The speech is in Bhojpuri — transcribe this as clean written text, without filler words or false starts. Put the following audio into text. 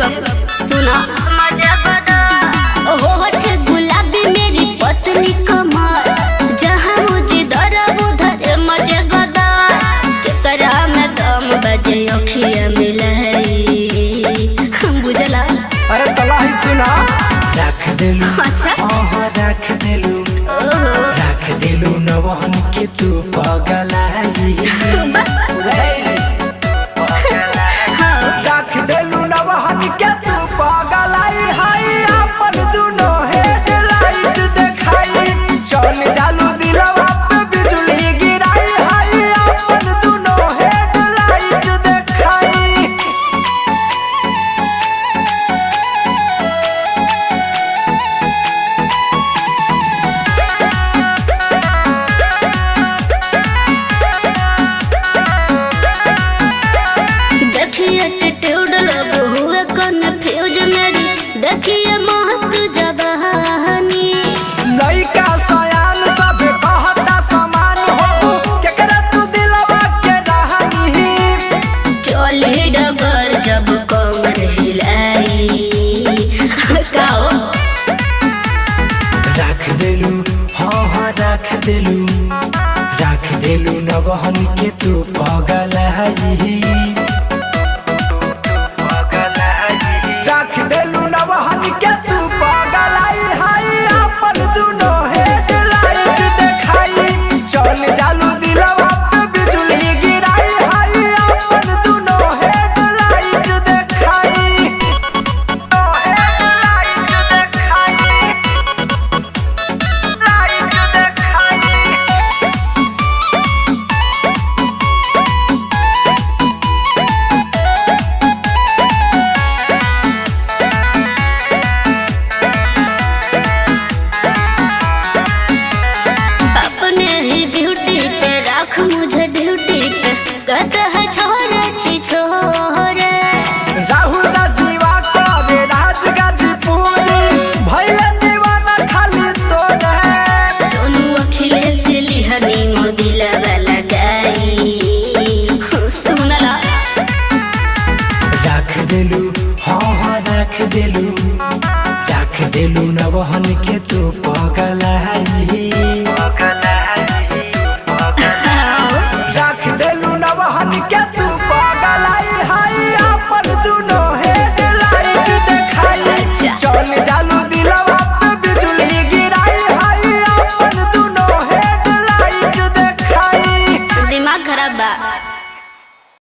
सुना होठ गुलाबी मेरी पतली कमर, जहाँ मुझे दर्द उधर मजे गदा, केकरा में दम बजे अखिया मिलाई बुझला। अरे तला ही सुना रख देलू। अच्छा रख देलू नवहन के तू पगलाई। रख देलू नवहन के तू पगलाई। हाय अपन दुनो हेडलाइट देखाई, चल जालू दिलवा पे बिजली गिराई। हाय अपन दुनो हेडलाइट देखाई। देखिए एटीट्यूड लोग हुए कन्फ्यूज मेरी, देखिए मस्त जवानी। लइका सयान सब कहता समान हो, केकरा तू दिलवा के रहनी। चली डगर जब कमर हिलाई काओ रख देलू। हाँ रख देलू नवहन के तू पगलाई। रख देलू नवहन के तू पगलाई। हाय अपन दुनो हेडलाइट देखाई, चल जालू दिलवा पे बिजली गिराई। हाय अपन दुनो हेडलाइट देखाई। अपने ही ब्यूटी पे रख मुझे ड्यूटी पे, कहते है छोरे छी छोरे। राहुल राजीवा करे राज गाजीपुरी, भैया दीवाना खाली तोरे। सोनू अखिलेश लिहनी मोदिला वाला गाई सुनला। रख देलू। हाँ रख देलू नवहन के